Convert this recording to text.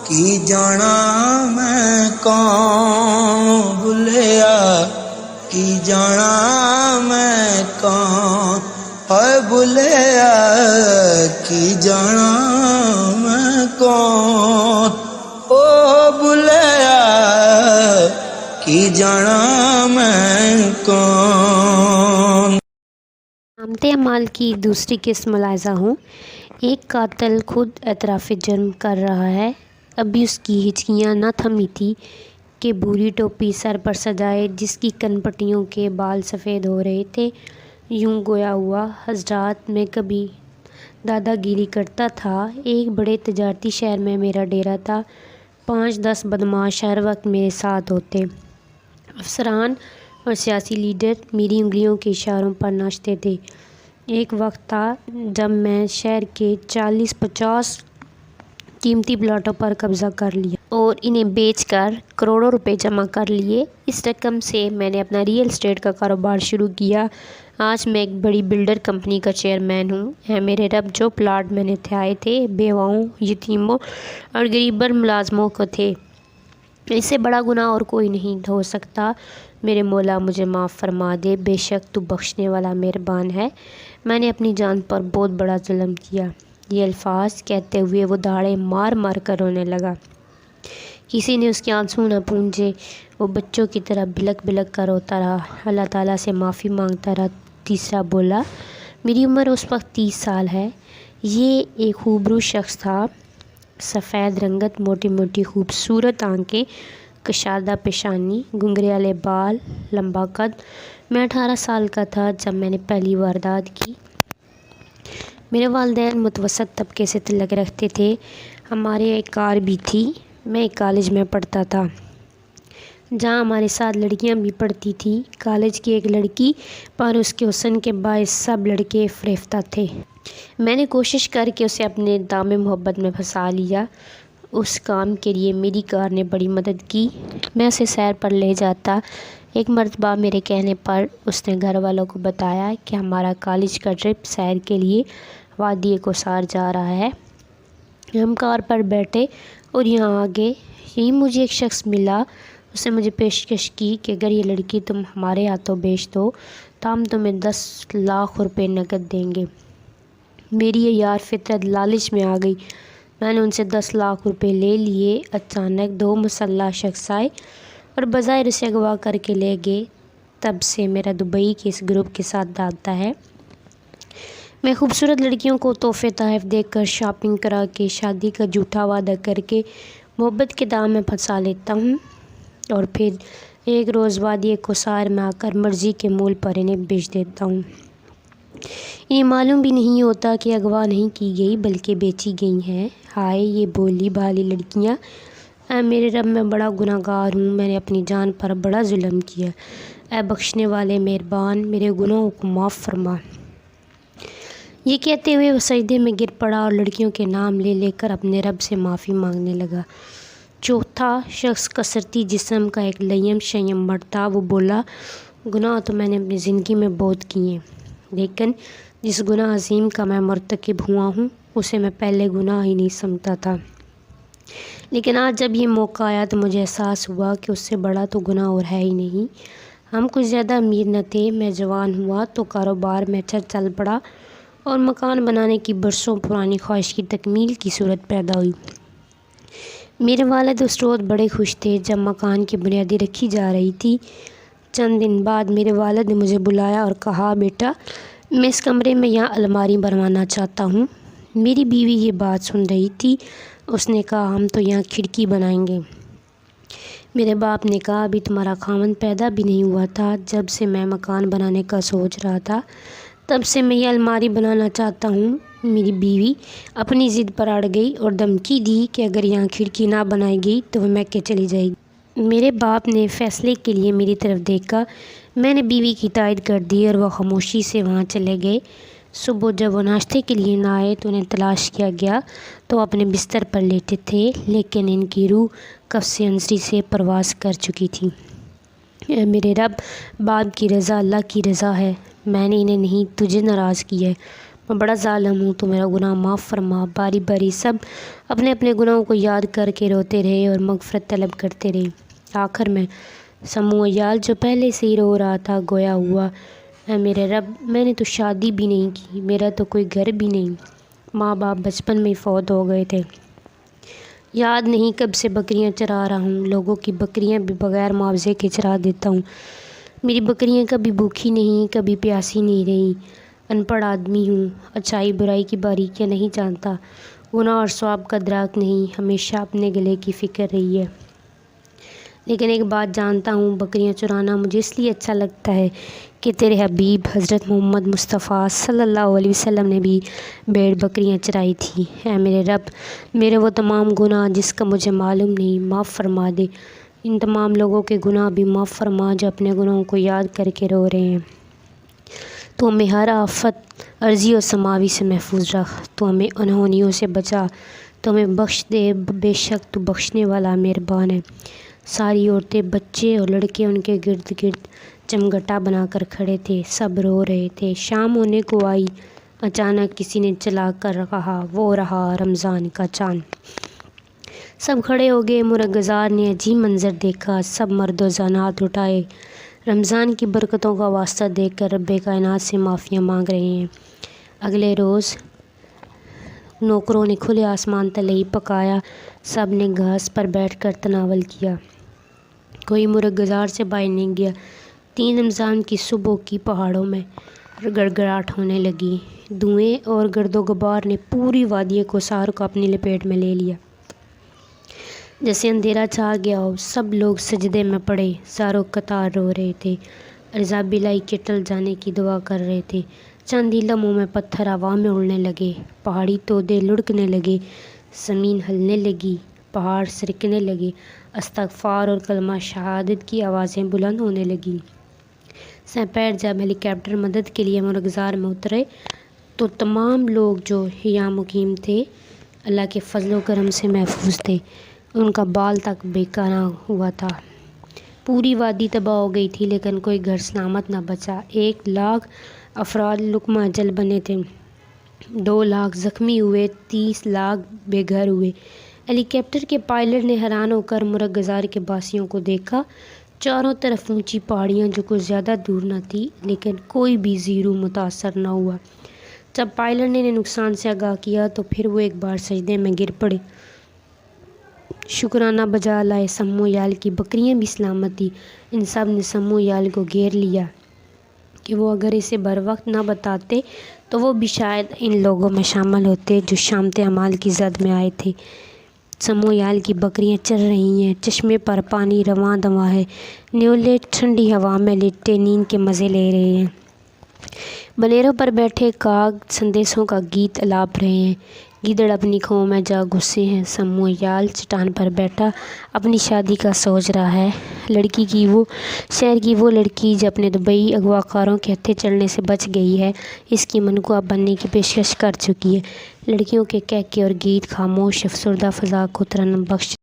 کی جانا میں کون بھولیا کی جانا میں کون اے بھولیا کی جانا میں کون او بھولیا کی جانا میں کون۔ علامت اعمال کی دوسری قسم ملاحظہ ہوں۔ ایک قاتل خود اعتراف جرم کر رہا ہے، ابھی اس کی ہچکیاں نہ تھمی تھی کہ بھوری ٹوپی سر پر سجائے جس کی کن پٹیوں کے بال سفید ہو رہے تھے، یوں گویا ہوا حضرات میں کبھی دادا گیری کرتا تھا۔ ایک بڑے تجارتی شہر میں میرا ڈیرا تھا، 5-10 بدماش ہر وقت میرے ساتھ ہوتے، افسران اور سیاسی لیڈر میری انگلیوں کے اشاروں پر ناچتے تھے۔ ایک وقت تھا جب میں شہر کے 40-50 قیمتی پلاٹوں پر قبضہ کر لیا اور انہیں بیچ کر کروڑوں روپے جمع کر لیے۔ اس رقم سے میں نے اپنا ریئل اسٹیٹ کا کاروبار شروع کیا۔ آج میں ایک بڑی بلڈر کمپنی کا چیئرمین ہوں۔ اے میرے رب، جو پلاٹ میں نے تھائے تھے بیواؤں، یتیموں اور غریب ملازموں کو تھے، اس سے بڑا گناہ اور کوئی نہیں ہو سکتا۔ میرے مولا مجھے معاف فرما دے، بے شک تو بخشنے والا مہربان ہے۔ میں نے اپنی جان پر بہت بڑا ظلم کیا۔ یہ الفاظ کہتے ہوئے وہ دھاڑیں مار مار کر رونے لگا۔ کسی نے اس کے آنسو نہ پونچھے، وہ بچوں کی طرح بلک بلک کر روتا رہا، اللہ تعالیٰ سے معافی مانگتا رہا۔ تیسرا بولا، میری عمر اس وقت 30 سال ہے۔ یہ ایک خوبرو شخص تھا، سفید رنگت، موٹی موٹی خوبصورت آنکھیں، کشادہ پیشانی، گھنگریالے بال، لمبا قد۔ میں 18 سال کا تھا جب میں نے پہلی واردات کی۔ میرے والدین متوسط طبقے سے تعلق رکھتے تھے، ہمارے ایک کار بھی تھی۔ میں ایک کالج میں پڑھتا تھا جہاں ہمارے ساتھ لڑکیاں بھی پڑھتی تھیں۔ کالج کی ایک لڑکی پر اس کے حسن کے باعث سب لڑکے فریفتہ تھے۔ میں نے کوشش کر کے اسے اپنے دام محبت میں پھنسا لیا۔ اس کام کے لیے میری کار نے بڑی مدد کی، میں اسے سیر پر لے جاتا۔ ایک مرتبہ میرے کہنے پر اس نے گھر والوں کو بتایا کہ ہمارا کالج کا ٹرپ سیر کے لیے وادی کوثر جا رہا ہے۔ ہم کار پر بیٹھے اور یہاں آگے یہیں مجھے ایک شخص ملا۔ اس نے مجھے پیشکش کی کہ اگر یہ لڑکی تم ہمارے ہاتھوں بیچ دو تو ہم تمہیں 10 لاکھ روپے نقد دیں گے۔ میری یہ یار فطرت لالچ میں آ گئی، میں نے ان سے 10 لاکھ روپے لے لیے۔ اچانک 2 مسلح شخص آئے اور بظاہر اسے اغوا کر کے لے گئے۔ تب سے میرا دبئی کے اس گروپ کے ساتھ رابطہ ہے۔ میں خوبصورت لڑکیوں کو تحفے تحائف دے کر، شاپنگ کرا کے، شادی کا جھوٹا وعدہ کر کے محبت کے دام میں پھنسا لیتا ہوں اور پھر ایک روز وادی کوثر میں آ کر مرضی کے مول پر انہیں بیچ دیتا ہوں۔ انہیں معلوم بھی نہیں ہوتا کہ اغوا نہیں کی گئی بلکہ بیچی گئی ہیں۔ ہائے یہ بولی بھالی لڑکیاں! اے میرے رب، میں بڑا گناہ گار ہوں، میں نے اپنی جان پر بڑا ظلم کیا۔ اے بخشنے والے مہربان، میرے گناہوں کو معاف فرما۔ یہ کہتے ہوئے وہ سجدے میں گر پڑا اور لڑکیوں کے نام لے لے کر اپنے رب سے معافی مانگنے لگا۔ چوتھا شخص کثرتی جسم کا ایک لیم شیم مرد تھا۔ وہ بولا، گناہ تو میں نے اپنی زندگی میں بہت کیے، لیکن جس گناہ عظیم کا میں مرتکب ہوا ہوں اسے میں پہلے گناہ ہی نہیں سمجھتا تھا، لیکن آج جب یہ موقع آیا تو مجھے احساس ہوا کہ اس سے بڑا تو گناہ اور ہے ہی نہیں۔ ہم کچھ زیادہ امیر نہ تھے۔ میں جوان ہوا تو کاروبار میں اچھا چل پڑا اور مکان بنانے کی برسوں پرانی خواہش کی تکمیل کی صورت پیدا ہوئی۔ میرے والد اس روز بڑے خوش تھے جب مکان کی بنیادی رکھی جا رہی تھی۔ چند دن بعد میرے والد نے مجھے بلایا اور کہا، بیٹا میں اس کمرے میں یہاں الماری بنوانا چاہتا ہوں۔ میری بیوی یہ بات سن رہی تھی، اس نے کہا، ہم تو یہاں کھڑکی بنائیں گے۔ میرے باپ نے کہا، ابھی تمہارا خاوند پیدا بھی نہیں ہوا تھا۔ جب سے میں مکان بنانے کا سوچ رہا تھا تب سے میں یہ الماری بنانا چاہتا ہوں۔ میری بیوی اپنی ضد پر اڑ گئی اور دھمکی دی کہ اگر یہاں کھڑکی نہ بنائی گئی تو وہ میکے چلی جائے گی۔ میرے باپ نے فیصلے کے لیے میری طرف دیکھا، میں نے بیوی کی تائید کر دی اور وہ خاموشی سے وہاں چلے گئے۔ صبح جب وہ ناشتے کے لیے نہ آئے تو انہیں تلاش کیا گیا تو وہ اپنے بستر پر لیٹے تھے، لیکن ان کی روح قفس عنزری سے پرواز کر چکی تھی۔ اے میرے رب، باپ کی رضا اللہ کی رضا ہے، میں نے انہیں نہیں تجھے ناراض کیا ہے۔ میں بڑا ظالم ہوں، تو میرا گناہ معاف فرما۔ باری باری سب اپنے اپنے گناہوں کو یاد کر کے روتے رہے اور مغفرت طلب کرتے رہے۔ آخر میں سمو عیال جو پہلے سے ہی رو رہا تھا گویا ہوا، اے میرے رب، میں نے تو شادی بھی نہیں کی، میرا تو کوئی گھر بھی نہیں، ماں باپ بچپن میں ہی فوت ہو گئے تھے، یاد نہیں کب سے بکریاں چرا رہا ہوں، لوگوں کی بکریاں بھی بغیر معاوضے کے چرا دیتا ہوں، میری بکریاں کبھی بھوکھی نہیں، کبھی پیاسی نہیں رہی، ان پڑھ آدمی ہوں، اچھائی برائی کی باریکیاں نہیں جانتا، گناہ اور ثواب کا ادراک نہیں، ہمیشہ اپنے گلے کی فکر رہی ہے۔ لیکن ایک بات جانتا ہوں، بکریاں چرانا مجھے اس لیے اچھا لگتا ہے کہ تیرے حبیب حضرت محمد مصطفیٰ صلی اللہ علیہ وسلم نے بھی بھیڑ بکریاں چرائی تھیں۔ اے میرے رب، میرے وہ تمام گناہ جس کا مجھے معلوم نہیں معاف فرما دے، ان تمام لوگوں کے گناہ بھی معاف فرما جو اپنے گناہوں کو یاد کر کے رو رہے ہیں۔ تو ہمیں ہر آفت عرضی و سماوی سے محفوظ رکھ، تو ہمیں انہونیوں سے بچا، تو ہمیں بخش دے، بے شک تو بخشنے والا مہربان ہے۔ ساری عورتیں، بچے اور لڑکے ان کے گرد گرد چمگٹا بنا کر کھڑے تھے، سب رو رہے تھے۔ شام ہونے کو آئی، اچانک کسی نے چلا کر کہا، وہ رہا رمضان کا چاند۔ سب کھڑے ہو گئے، مرغزار نے عجیب منظر دیکھا، سب مرد و زن ہاتھ اٹھائے، رمضان کی برکتوں کا واسطہ دے کر رب کائنات سے معافیاں مانگ رہے ہیں۔ اگلے روز نوکروں نے کھلے آسمان تلے ہی پکایا، سب نے گھاس پر بیٹھ کر تناول کیا، کوئی مرغزار سے باہر نہیں گیا۔ 3 رمضان کی صبح کی پہاڑوں میں گڑگڑاہٹ ہونے لگی، دھوئیں اور گرد و غبار نے پوری وادی کوثر کو اپنی لپیٹ میں لے لیا، جیسے اندھیرا چھا گیا ہو۔ سب لوگ سجدے میں پڑے، زاروں قطار رو رہے تھے، رضا بلائی کے ٹل جانے کی دعا کر رہے تھے۔ چند ہی لمحوں میں پتھر ہوا میں اڑنے لگے، پہاڑی تودے لڑکنے لگے، زمین ہلنے لگی، پہاڑ سرکنے لگے، استغفار اور کلمہ شہادت کی آوازیں بلند ہونے لگیں۔ سپیر جب ہیلی کاپٹر مدد کے لیے مرغزار میں اترے تو تمام لوگ جو یہاں مقیم تھے اللہ کے فضل و کرم سے محفوظ تھے، ان کا بال تک بیکانا ہوا تھا۔ پوری وادی تباہ ہو گئی تھی لیکن کوئی گھر سلامت نہ بچا۔ 1 لاکھ افراد لقمہ اجل بنے تھے، 2 لاکھ زخمی ہوئے، 30 لاکھ بے گھر ہوئے۔ ہیلی کاپٹر کے پائلٹ نے حیران ہو کر مرغزار کے باسیوں کو دیکھا، چاروں طرف اونچی پہاڑیاں جو کچھ زیادہ دور نہ تھی، لیکن کوئی بھی زیرو متاثر نہ ہوا۔ جب پائلٹ نے انہیں نقصان سے آگاہ کیا تو پھر وہ ایک بار سجدے میں گر پڑے، شکرانہ بجا لائے۔ سمو عیال کی بکریاں بھی سلامت تھیں، ان سب نے سمو عیال کو گھیر لیا کہ وہ اگر اسے بر وقت نہ بتاتے تو وہ بھی شاید ان لوگوں میں شامل ہوتے جو شامت اعمال کی زد میں آئے تھے۔ سمو عیال کی بکریاں چر رہی ہیں، چشمے پر پانی رواں دواں ہے، نیولے ٹھنڈی ہوا میں لیٹے نیند کے مزے لے رہے ہیں، بنیروں پر بیٹھے کاگ سندیسوں کا گیت الاپ رہے ہیں، گیدڑ اپنی کھوہ میں جا گھسے ہیں۔ سمو عیال چٹان پر بیٹھا اپنی شادی کا سوچ رہا ہے، شہر کی وہ لڑکی جو اپنے دبئی اغواکاروں کے ہتھے چلنے سے بچ گئی ہے، اس کی منقوہ بننے کی پیشکش کر چکی ہے۔ لڑکیوں کے کہکے اور گیت خاموش افسردہ فضا کو ترنم بخش